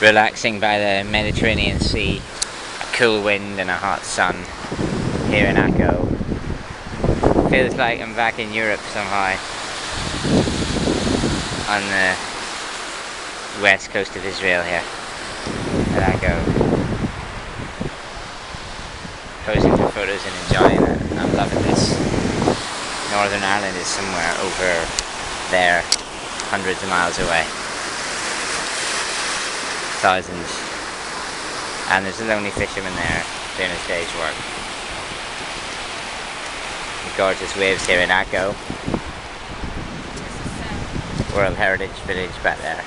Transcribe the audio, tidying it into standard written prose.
Relaxing by the Mediterranean Sea, a cool wind and a hot sun here in Akko. Feels like I'm back in Europe somehow, on the west coast of Israel here at Akko. Posing for photos and enjoying it. I'm loving this. Northern Ireland is somewhere over there, hundreds of miles away. Thousands. And there's a lonely fisherman there doing his day's work. The gorgeous waves here in Akko. World Heritage Village back there.